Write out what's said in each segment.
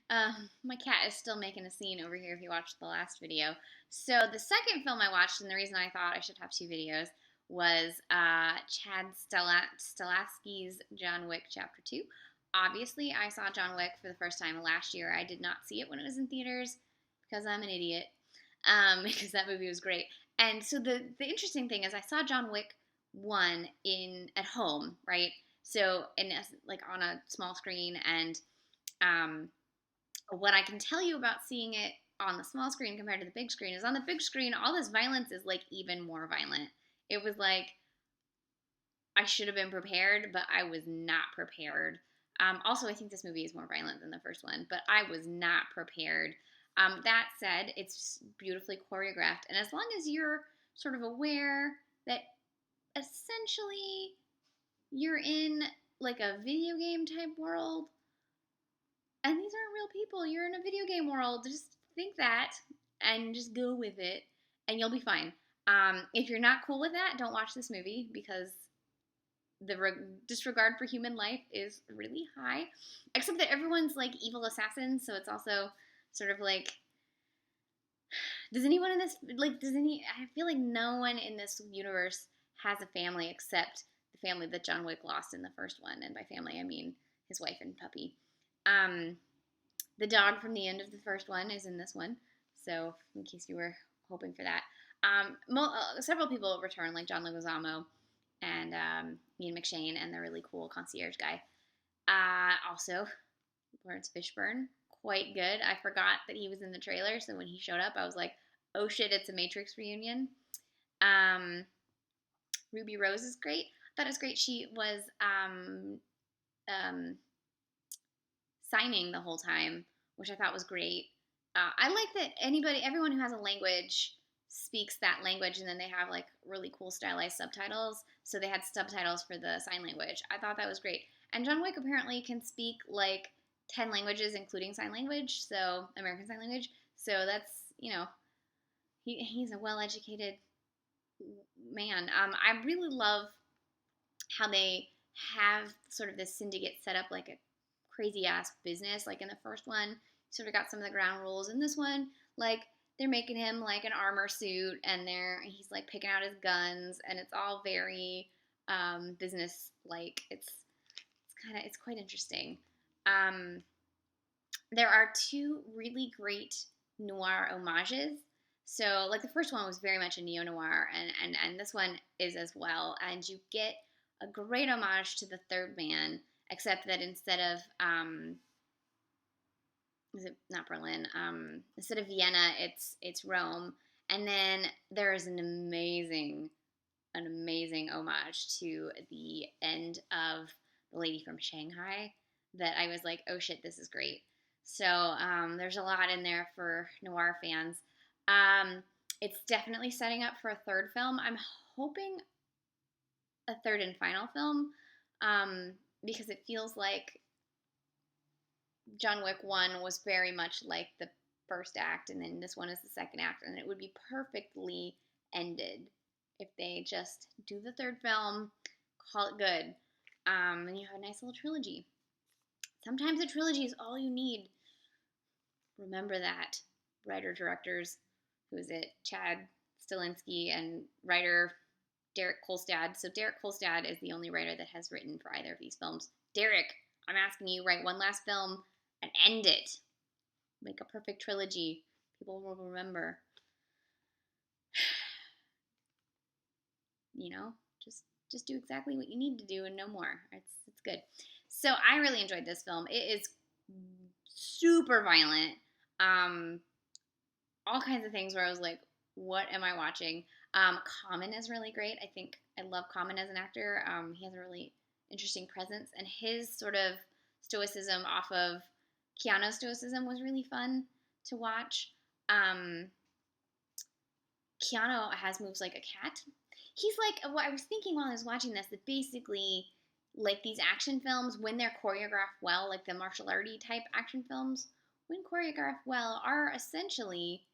My cat is still making a scene over here if you watched the last video. So the second film I watched, and the reason I thought I should have two videos, was Chad Stahelski's John Wick Chapter 2. Obviously, I saw John Wick for the first time last year. I did not see it when it was in theaters because I'm an idiot, because that movie was great. And so the interesting thing is I saw John Wick 1 at home, right? So, like on a small screen, and um, what I can tell you about seeing it on the small screen compared to the big screen is on the big screen, all this violence is like even more violent. It was like I should have been prepared, but I was not prepared. Also, I think this movie is more violent than the first one, but I was not prepared. That said, it's beautifully choreographed, and as long as you're sort of aware that essentially you're in like a video game type world, and these aren't real people. You're in a video game world. Just think that and just go with it, and you'll be fine. If you're not cool with that, don't watch this movie because the disregard for human life is really high. Except that everyone's like evil assassins, so it's also sort of like, does anyone in this, like, I feel like no one in this universe has a family except the family that John Wick lost in the first one. And by family, I mean his wife and puppy. The dog from the end of the first one is in this one, so in case you were hoping for that. Several people return, like John Leguizamo and Ian McShane and the really cool concierge guy. Also, Lawrence Fishburne, quite good. I forgot that he was in the trailer, so when he showed up, I was like, oh shit, it's a Matrix reunion. Ruby Rose is great. I thought it was great. She was signing the whole time, which I thought was great. I like that everyone who has a language speaks that language, and then they have like really cool stylized subtitles. So they had subtitles for the sign language. I thought that was great. And John Wick apparently can speak like 10 languages, including sign language, so American Sign Language. So that's, he's a well-educated man. I really love how they have sort of this syndicate set up like a crazy ass business. Like in the first one, sort of got some of the ground rules. In this one, like they're making him like an armor suit, and he's like picking out his guns, and it's all very business like. It's quite interesting. There are two really great noir homages. So, like the first one was very much a neo noir, and this one is as well. And you get a great homage to The Third Man, except that instead of is it not Berlin? Instead of Vienna, it's Rome. And then there is an amazing homage to the end of The Lady from Shanghai that I was like, oh shit, this is great. So there's a lot in there for noir fans. It's definitely setting up for a third film. I'm hoping a third and final film, because it feels like John Wick 1 was very much like the first act, and then this one is the second act, and it would be perfectly ended if they just do the third film, call it good, and you have a nice little trilogy. Sometimes a trilogy is all you need. Remember that. Writer-directors, who is it? Chad Stahelski and writer Derek Kolstad. So Derek Kolstad is the only writer that has written for either of these films. Derek, I'm asking you, write one last film and end it. Make a perfect trilogy. People will remember. Just do exactly what you need to do and no more. It's good. So I really enjoyed this film. It is super violent. All kinds of things where I was like, what am I watching? Common is really great. I think I love Common as an actor. He has a really interesting presence, and his sort of stoicism off of Keanu's stoicism was really fun to watch. Keanu has moves like a cat. He's like, what I was thinking while I was watching this, that basically, like these action films, when they're choreographed well, like the martial arty type action films, when choreographed well, are essentially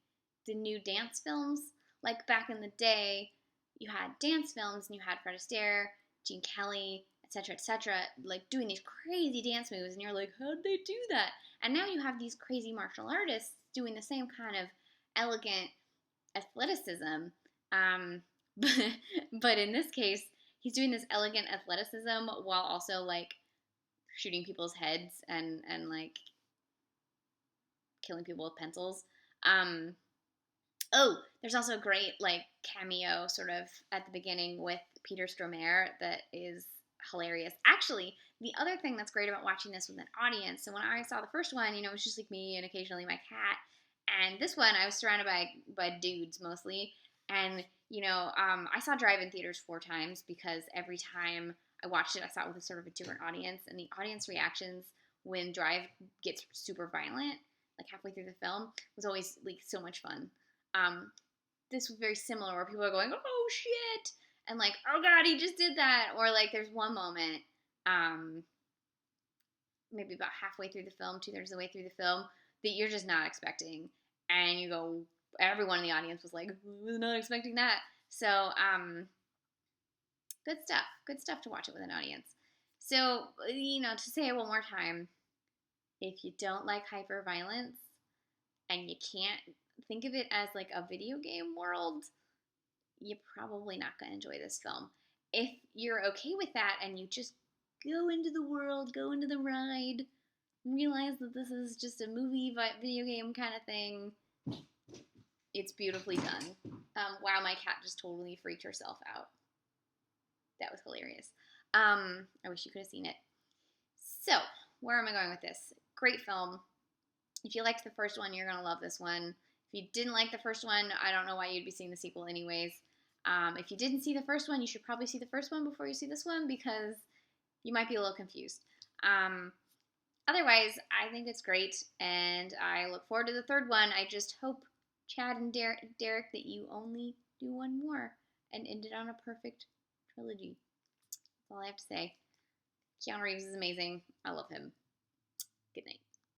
the new dance films. Like back in the day, you had dance films, and you had Fred Astaire, Gene Kelly, etc., like doing these crazy dance moves, and you're like, how'd they do that? And now you have these crazy martial artists doing the same kind of elegant athleticism. But, but in this case, he's doing this elegant athleticism while also like shooting people's heads and like killing people with pencils. Oh, there's also a great like cameo sort of at the beginning with Peter Stormare that is hilarious. Actually, the other thing that's great about watching this with an audience, so when I saw the first one, it was just like me and occasionally my cat. And this one, I was surrounded by dudes mostly. And, I saw drive-in theaters 4 times because every time I watched it, I saw it with a sort of a different audience. And the audience reactions when Drive gets super violent, like halfway through the film, was always like so much fun. This was very similar where people are going, oh shit, and like, oh god, he just did that. Or like there's one moment, maybe about halfway through the film, 2/3 of the way through the film, that you're just not expecting. And you go, everyone in the audience was like, I was not expecting that. So, good stuff. Good stuff to watch it with an audience. So, to say it one more time, if you don't like hyper violence and you can't think of it as like a video game world, you're probably not going to enjoy this film. If you're okay with that and you just go into the world, go into the ride, realize that this is just a movie, video game kind of thing, it's beautifully done. Wow, my cat just totally freaked herself out. That was hilarious. I wish you could have seen it. So, where am I going with this? Great film. If you liked the first one, you're going to love this one. If you didn't like the first one, I don't know why you'd be seeing the sequel anyways. If you didn't see the first one, you should probably see the first one before you see this one because you might be a little confused. Otherwise, I think it's great, and I look forward to the third one. I just hope, Chad and Derek, that you only do one more and end it on a perfect trilogy. That's all I have to say. Keanu Reeves is amazing. I love him. Good night.